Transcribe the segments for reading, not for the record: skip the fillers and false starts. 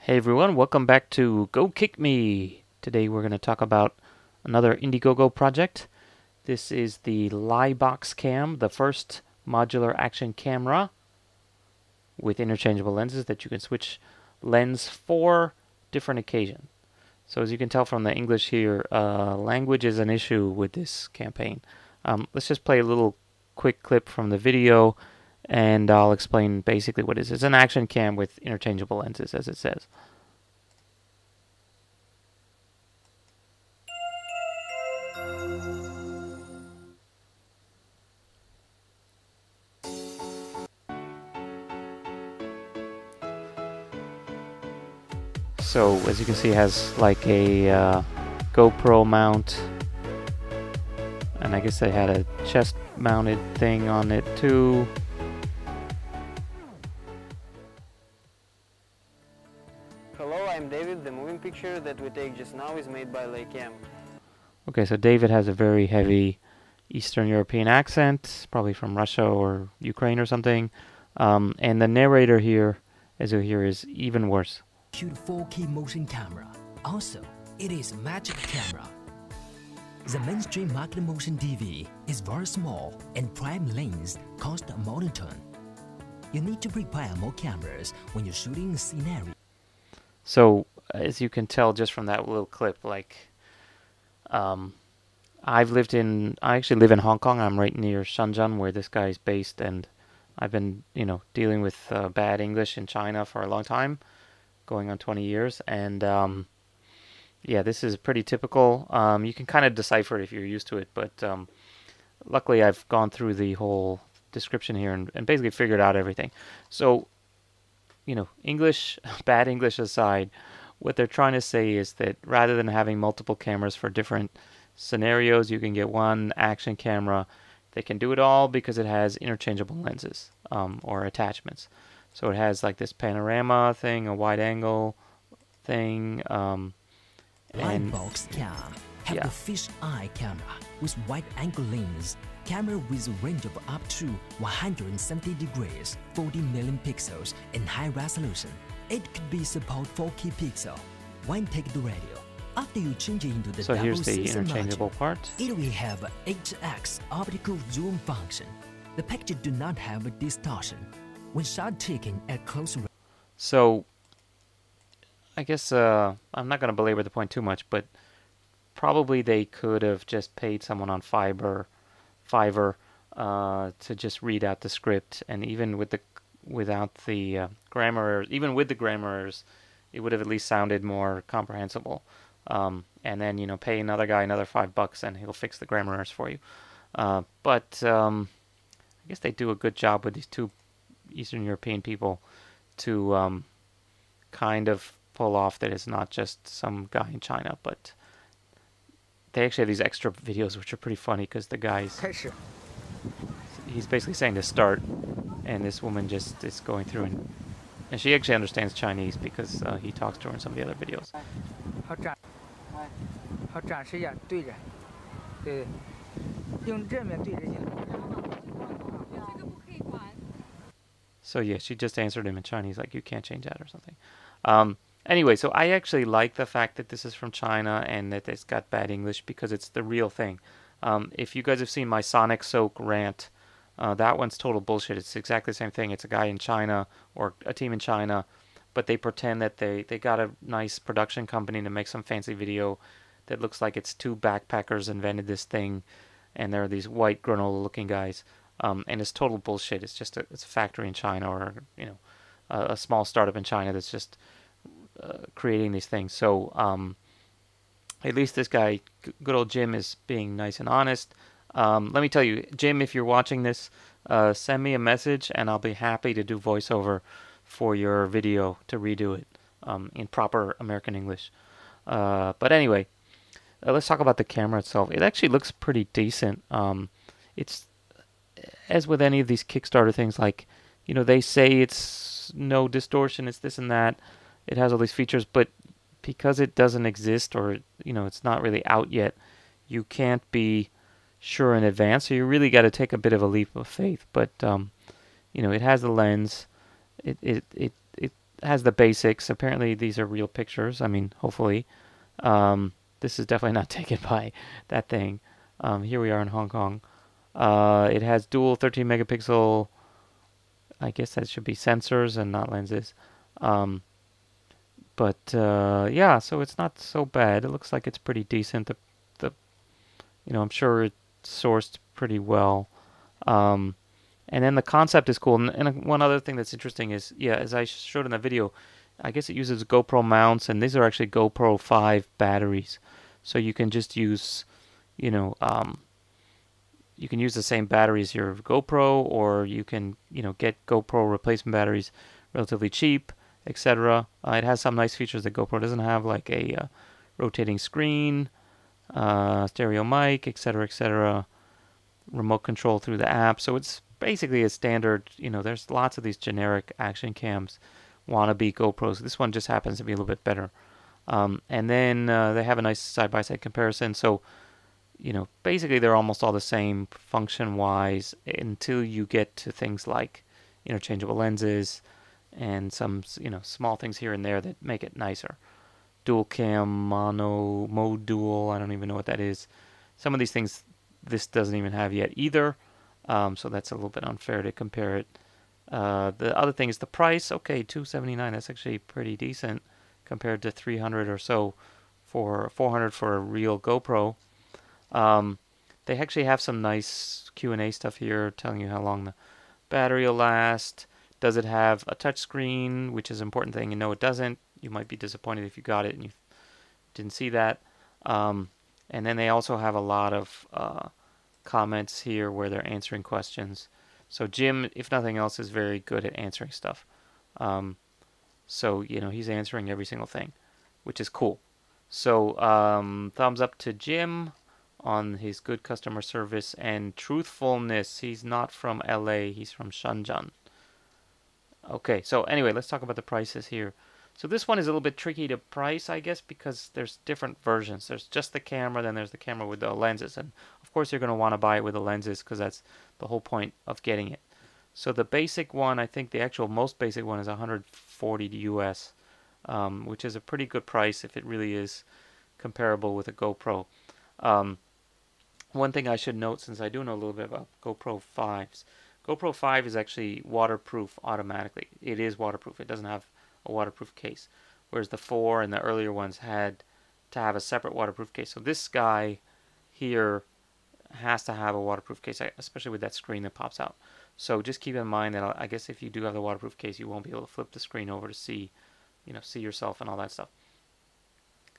Hey everyone, welcome back to Go Kick Me! Today we're going to talk about another Indiegogo project. This is the Laibox cam, the first modular action camera with interchangeable lenses that you can switch lens for different occasions. So as you can tell from the English here, language is an issue with this campaign. Let's just play a little quick clip from the video and I'll explain basically what it is. It's an action cam with interchangeable lenses, as it says. So as you can see, it has like a GoPro mount, and I guess they had a chest mounted thing on it too. Hello, I'm David. The moving picture that we take just now is made by Laibox. Okay, so David has a very heavy Eastern European accent, probably from Russia or Ukraine or something. And the narrator here, as you hear, is even worse. Shoot 4K motion camera. Also, it is a magic camera. The mainstream market motion DV is very small and prime lens cost more than ton. You need to prepare more cameras when you're shooting a scenario. So, as you can tell just from that little clip, like, I actually live in Hong Kong. I'm right near Shenzhen, where this guy is based, and I've been, dealing with bad English in China for a long time, going on 20 years, and yeah, this is pretty typical. You can kind of decipher it if you're used to it, but luckily I've gone through the whole description here and basically figured out everything. So, English, bad English aside, what they're trying to say is that rather than having multiple cameras for different scenarios, you can get one action camera that can do it all because it has interchangeable lenses or attachments. So it has like this panorama thing, a wide angle thing, Laibox cam have the fish eye camera with wide angle lens. Camera with a range of up to 170 degrees, 40 million pixels in high resolution. It could be support 4K pixel. When take the radio, after you change it into the so here's the double interchangeable module, part. it will have a 8x optical zoom function. The picture do not have a distortion when shot taken at close range. So I guess I'm not going to belabor the point too much, but probably they could have just paid someone on Fiverr to just read out the script, and even without the grammar errors, even with the grammar errors, it would have at least sounded more comprehensible. And then pay another guy another $5 and he'll fix the grammar errors for you. But I guess they do a good job with these two Eastern European people to kind of pull off that it's not just some guy in China, but they actually have these extra videos which are pretty funny because the guy's he's basically saying to start, and this woman just is going through and she actually understands Chinese because he talks to her in some of the other videos. So yeah, she just answered him in Chinese, like, you can't change that or something. Anyway, so I actually like the fact that this is from China and that it's got bad English because it's the real thing. If you guys have seen my Sonic Soak rant, that one's total bullshit. It's exactly the same thing. It's a guy in China or a team in China, but they pretend that they got a nice production company to make some fancy video that looks like it's two backpackers invented this thing, and they're these white granola-looking guys. And it's total bullshit. It's just it's a factory in China, or a small startup in China that's just creating these things. So at least this guy, good old Jim, is being nice and honest. Let me tell you, Jim, if you're watching this, send me a message and I'll be happy to do voiceover for your video to redo it in proper American English. But anyway, let's talk about the camera itself. It actually looks pretty decent. It's, as with any of these Kickstarter things, like, they say it's no distortion, it's this and that. It has all these features, but because it doesn't exist, or, it's not really out yet, you can't be sure in advance. So you really got to take a bit of a leap of faith. But, it has the lens. It has the basics. Apparently these are real pictures. I mean, hopefully. This is definitely not taken by that thing. Here we are in Hong Kong. It has dual 13 megapixel, I guess that should be sensors and not lenses. But yeah, so it's not so bad. It looks like it's pretty decent. The I'm sure it's sourced pretty well. And then the concept is cool. And one other thing that's interesting is, yeah, as I showed in the video, I guess it uses GoPro mounts, and these are actually GoPro 5 batteries. So you can just use, you can use the same battery as your GoPro, or you can, get GoPro replacement batteries relatively cheap, etc. It has some nice features that GoPro doesn't have, like a rotating screen, stereo mic, etc., etc., remote control through the app. So it's basically a standard, there's lots of these generic action cams, wannabe GoPros. This one just happens to be a little bit better. And then they have a nice side-by-side comparison. So, basically they're almost all the same function-wise until you get to things like interchangeable lenses and some, small things here and there that make it nicer. Dual cam, mono, mode dual, I don't even know what that is. Some of these things this doesn't even have yet either. So that's a little bit unfair to compare it. The other thing is the price. Okay, $279. That's actually pretty decent compared to $300 or so for $400 for a real GoPro. They actually have some nice Q&A stuff here telling you how long the battery will last. Does it have a touch screen, which is an important thing? No, it doesn't. You might be disappointed if you got it and you didn't see that. And then they also have a lot of comments here where they're answering questions. So Jim, if nothing else, is very good at answering stuff. So, he's answering every single thing, which is cool. So thumbs up to Jim on his good customer service and truthfulness. He's not from LA, he's from Shenzhen. Okay, so anyway, let's talk about the prices here. So this one is a little bit tricky to price, I guess, because there's different versions. There's just the camera, then there's the camera with the lenses. And of course you're going to want to buy it with the lenses because that's the whole point of getting it. So the basic one, I think the actual most basic one is 140 US, which is a pretty good price if it really is comparable with a GoPro. One thing I should note, since I do know a little bit about GoPro 5s, GoPro 5 is actually waterproof automatically. It is waterproof. It doesn't have a waterproof case, whereas the 4 and the earlier ones had to have a separate waterproof case. So this guy here has to have a waterproof case, especially with that screen that pops out. So just keep in mind that I guess if you do have the waterproof case, you won't be able to flip the screen over to see, see yourself and all that stuff.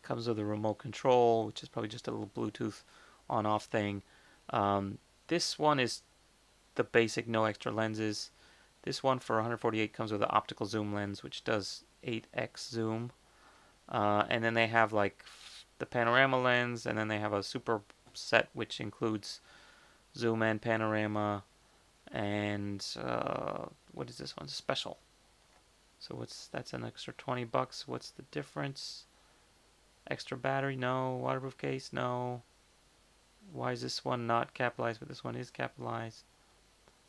Comes with a remote control, which is probably just a little Bluetooth on-off thing. This one is the basic, no extra lenses. This one for 148 comes with an optical zoom lens, which does 8x zoom. And then they have like the panorama lens, and then they have a super set which includes zoom and panorama. And what is this one? Special. So that's an extra 20 bucks. What's the difference? Extra battery? No. Waterproof case? No. Why is this one not capitalized, but this one is capitalized?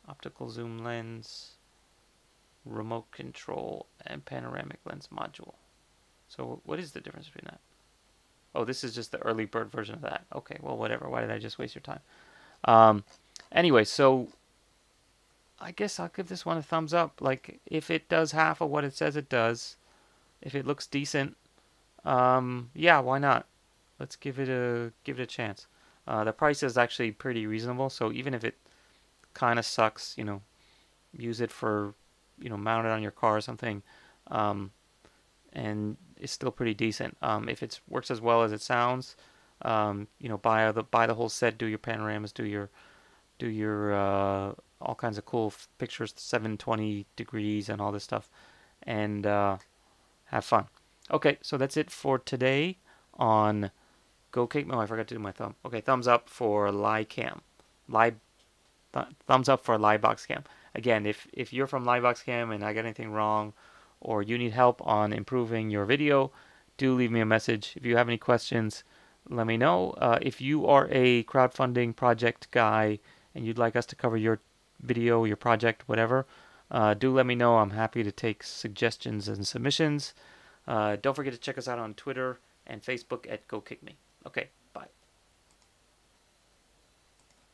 Optical zoom lens, remote control, and panoramic lens module. So what is the difference between that? Oh, this is just the early bird version of that. Okay, well, whatever. Why did I just waste your time? Anyway, so I guess I'll give this one a thumbs up. Like, if it does half of what it says it does, if it looks decent, yeah, why not? Let's give it a chance. The price is actually pretty reasonable, so even if it kind of sucks, use it for, mount it on your car or something, and it's still pretty decent. If it works as well as it sounds, buy the whole set, do your panoramas, do your all kinds of cool pictures, 720 degrees and all this stuff, and have fun. Okay, so that's it for today on GoCake. Oh, I forgot to do my thumb. Okay, thumbs up for Laibox Cam. Again, if you're from Laibox Cam and I got anything wrong, or you need help on improving your video, do leave me a message. If you have any questions, let me know. If you are a crowdfunding project guy and you'd like us to cover your video, your project, whatever, Do let me know. I'm happy to take suggestions and submissions. Don't forget to check us out on Twitter and Facebook at Go Kick Me. Okay, bye.